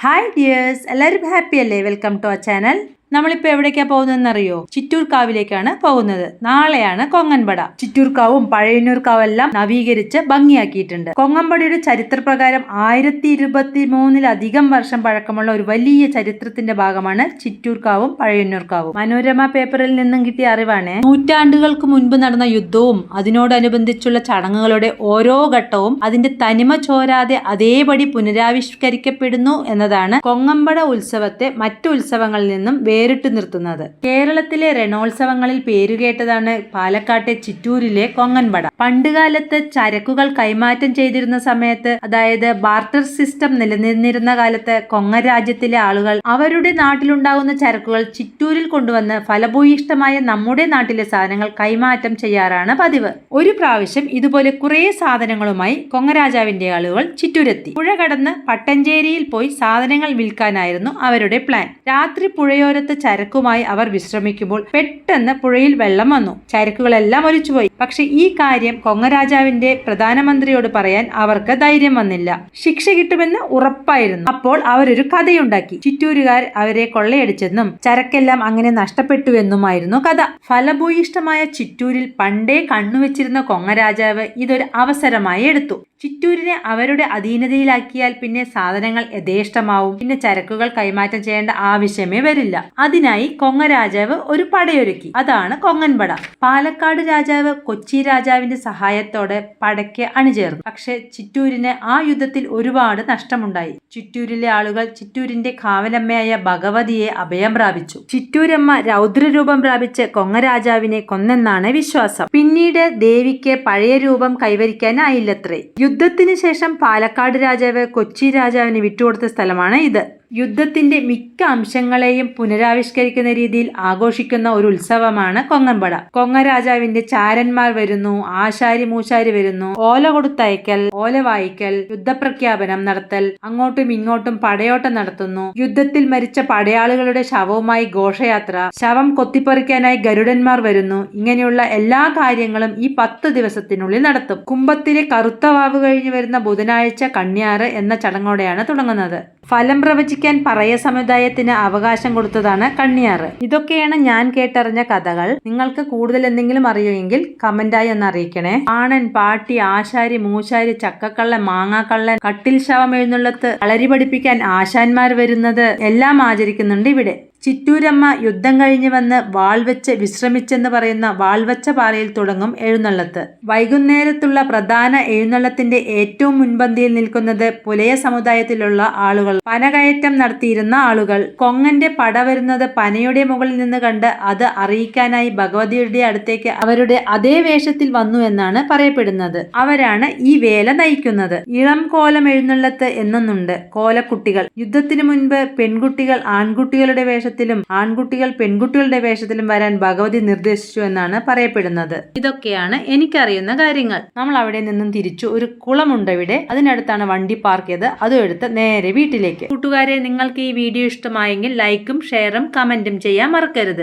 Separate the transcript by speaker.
Speaker 1: Hi dears, എല്ലാവരും happy അല്ലേ? Welcome to our channel. നമ്മളിപ്പോൾ എവിടേക്കാണ് പോകുന്നതെന്നറിയോ? ചിറ്റൂർക്കാവിലേക്കാണ് പോകുന്നത്. നാളെയാണ് കൊങ്ങൻപട. ചിറ്റൂർക്കാവും പഴയന്നൂർക്കാവും എല്ലാം നവീകരിച്ച് ഭംഗിയാക്കിയിട്ടുണ്ട്. കൊങ്ങൻപടയുടെ ചരിത്രപ്രകാരം 1023 വർഷം പഴക്കമുള്ള ഒരു വലിയ ചരിത്രത്തിന്റെ ഭാഗമാണ് ചിറ്റൂർക്കാവും പഴയന്നൂർക്കാവും. മനോരമ പേപ്പറിൽ നിന്നും കിട്ടിയ അറിവാണ്. നൂറ്റാണ്ടുകൾക്ക് മുൻപ് നടന്ന യുദ്ധവും അതിനോടനുബന്ധിച്ചുള്ള ചടങ്ങുകളുടെ ഓരോ ഘട്ടവും അതിന്റെ തനിമ ചോരാതെ അതേപടി പുനരാവിഷ്കരിക്കപ്പെടുന്നു എന്നതാണ് കൊങ്ങൻപട ഉത്സവത്തെ മറ്റു ഉത്സവങ്ങളിൽ നിന്നും വേറിട്ട് നിർത്തുന്നത്. കേരളത്തിലെ രണോത്സവങ്ങളിൽ പേരുകേട്ടതാണ് പാലക്കാട്ടെ ചിറ്റൂരിലെ കൊങ്ങൻപട. പണ്ടുകാലത്ത് ചരക്കുകൾ കൈമാറ്റം ചെയ്തിരുന്ന സമയത്ത്, അതായത് ബാർട്ടർ സിസ്റ്റം നിലനിന്നിരുന്ന കാലത്ത്, കൊങ്ങ രാജ്യത്തിലെ ആളുകൾ അവരുടെ നാട്ടിലുണ്ടാകുന്ന ചരക്കുകൾ ചിറ്റൂരിൽ കൊണ്ടുവന്ന് ഫലഭൂയിഷ്ടമായ നമ്മുടെ നാട്ടിലെ സാധനങ്ങൾ കൈമാറ്റം ചെയ്യാറാണ് പതിവ്. ഒരു പ്രാവശ്യം ഇതുപോലെ കുറെ സാധനങ്ങളുമായി കൊങ്ങരാജാവിന്റെ ആളുകൾ ചിറ്റൂരെത്തി. പുഴ കടന്ന് പട്ടഞ്ചേരിയിൽ പോയി സാധനങ്ങൾ വിൽക്കാനായിരുന്നു അവരുടെ പ്ലാൻ. രാത്രി പുഴയോരത്ത് ചരക്കുമായി അവർ വിശ്രമിക്കുമ്പോൾ പെട്ടെന്ന് പുഴയിൽ വെള്ളം വന്നു. ചരക്കുകളെല്ലാം ഒലിച്ചുപോയി. പക്ഷെ ഈ കാര്യം കൊങ്ങരാജാവിന്റെ പ്രധാനമന്ത്രിയോട് പറയാൻ അവർക്ക് ധൈര്യം വന്നില്ല. ശിക്ഷ കിട്ടുമെന്ന് ഉറപ്പായിരുന്നു. അപ്പോൾ അവരൊരു കഥയുണ്ടാക്കി. ചിറ്റൂരുകാർ അവരെ കൊള്ളയടിച്ചെന്നും ചരക്കെല്ലാം അങ്ങനെ നഷ്ടപ്പെട്ടുവെന്നുമായിരുന്നു കഥ. ഫലഭൂയിഷ്ടമായ ചിറ്റൂരിൽ പണ്ടേ കണ്ണുവെച്ചിരുന്ന കൊങ്ങരാജാവ് ഇതൊരു അവസരമായി എടുത്തു. ചിറ്റൂരിനെ അവരുടെ അധീനതയിലാക്കിയാൽ പിന്നെ സാധനങ്ങൾ യഥേഷ്ടമാവും. പിന്നെ ചരക്കുകൾ കൈമാറ്റം ചെയ്യേണ്ട ആവശ്യമേ വരില്ല. അതിനായി കൊങ്ങരാജാവ് ഒരു പടയൊരുക്കി. അതാണ് കൊങ്ങൻപട. പാലക്കാട് രാജാവ് കൊച്ചി രാജാവിന്റെ സഹായത്തോടെ പടയ്ക്ക് അണിചേർന്നു. പക്ഷെ ചിറ്റൂരിന് ആ യുദ്ധത്തിൽ ഒരുപാട് നഷ്ടമുണ്ടായി. ചിറ്റൂരിലെ ആളുകൾ ചിറ്റൂരിന്റെ കാവലമ്മയായ ഭഗവതിയെ അഭയം പ്രാപിച്ചു. ചിറ്റൂരമ്മ രൗദ്രരൂപം പ്രാപിച്ച് കൊങ്ങരാജാവിനെ കൊന്നെന്നാണ് വിശ്വാസം. പിന്നീട് ദേവിക്ക് പഴയ രൂപം കൈവരിക്കാനായില്ലത്രേ. യുദ്ധത്തിന് ശേഷം പാലക്കാട് രാജാവ് കൊച്ചി രാജാവിന് വിട്ടുകൊടുത്ത സ്ഥലമാണ് ഇത്. യുദ്ധത്തിന്റെ മിക്ക അംശങ്ങളെയും പുനരാവിഷ്കരിക്കുന്ന രീതിയിൽ ആഘോഷിക്കുന്ന ഒരു ഉത്സവമാണ് കൊങ്ങൻപട. കൊങ്ങരാജാവിന്റെ ചാരന്മാർ വരുന്നു, ആശാരി മൂശാരി വരുന്നു, ഓല കൊടുത്തയക്കൽ, ഓല വായിക്കൽ, യുദ്ധപ്രഖ്യാപനം നടത്തൽ, അങ്ങോട്ടും ഇങ്ങോട്ടും പടയോട്ടം നടത്തുന്നു. യുദ്ധത്തിൽ മരിച്ച പടയാളികളുടെ ശവവുമായി ഘോഷയാത്ര, ശവം കൊത്തിപ്പറിക്കാനായി ഗരുഡന്മാർ വരുന്നു. ഇങ്ങനെയുള്ള എല്ലാ കാര്യങ്ങളും ഈ 10 ദിവസത്തിനുള്ളിൽ നടത്തും. കുംഭത്തിലെ കറുത്ത വാവ് കഴിഞ്ഞു വരുന്ന ബുധനാഴ്ച കണ്യാറ് എന്ന ചടങ്ങോടെയാണ് തുടങ്ങുന്നത്. ഫലം പ്രവചിക്കാൻ പറയ സമുദായത്തിന് അവകാശം കൊടുത്തതാണ് കണ്യാറ്. ഇതൊക്കെയാണ് ഞാൻ കേട്ടറിഞ്ഞ കഥകൾ. നിങ്ങൾക്ക് കൂടുതൽ എന്തെങ്കിലും അറിയുമെങ്കിൽ കമന്റായി ഒന്ന് അറിയിക്കണേ. ആണൻ, പാട്ടി, ആശാരി, മൂശാരി, ചക്കക്കള്ളൻ, മാങ്ങാക്കള്ളൻ, കട്ടിൽ ശവം എഴുന്നള്ളത്ത്, കളരി പഠിപ്പിക്കാൻ ആശാന്മാർ വരുന്നത് എല്ലാം ആചരിക്കുന്നുണ്ട് ഇവിടെ. ചിറ്റൂരമ്മ യുദ്ധം കഴിഞ്ഞ് വന്ന് വാൾവെച്ച് വിശ്രമിച്ചെന്ന് പറയുന്ന വാൾവെച്ച പാറയിൽ തുടങ്ങും എഴുന്നള്ളത്ത്. വൈകുന്നേരത്തുള്ള പ്രധാന എഴുന്നള്ളത്തിന്റെ ഏറ്റവും മുൻപന്തിയിൽ നിൽക്കുന്നത് പുലയ സമുദായത്തിലുള്ള ആളുകൾ, പനകയറ്റം നടത്തിയിരുന്ന ആളുകൾ. കൊങ്ങന്റെ പട വരുന്നത് പനയുടെ മുകളിൽ നിന്ന് കണ്ട് അത് അറിയിക്കാനായി ഭഗവതിയുടെ അടുത്തേക്ക് അവരുടെ അതേ വേഷത്തിൽ വന്നു എന്നാണ് പറയപ്പെടുന്നത്. അവരാണ് ഈ വേല നയിക്കുന്നത്. ഇളം കോലം എഴുന്നള്ളത്ത് എന്നൊന്നുണ്ട്. കോലക്കുട്ടികൾ. യുദ്ധത്തിന് മുൻപ് പെൺകുട്ടികൾ ആൺകുട്ടികളുടെ വേഷത്തിലും ആൺകുട്ടികൾ പെൺകുട്ടികളുടെ വേഷത്തിലും വരാൻ ഭഗവതി നിർദ്ദേശിച്ചു എന്നാണ് പറയപ്പെടുന്നത്. ഇതൊക്കെയാണ് എനിക്കറിയുന്ന കാര്യങ്ങൾ. നമ്മൾ അവിടെ നിന്നും തിരിച്ചു ഒരു കുളമുണ്ട് ഇവിടെ. അതിനടുത്താണ് വണ്ടി പാർക്ക് ചെയ്ത്. അതും എടുത്ത് നേരെ വീട്ടിലേക്ക്. കൂട്ടുകാരെ, നിങ്ങൾക്ക് ഈ വീഡിയോ ഇഷ്ടമായെങ്കിൽ ലൈക്കും ഷെയറും കമന്റും ചെയ്യാൻ മറക്കരുത്.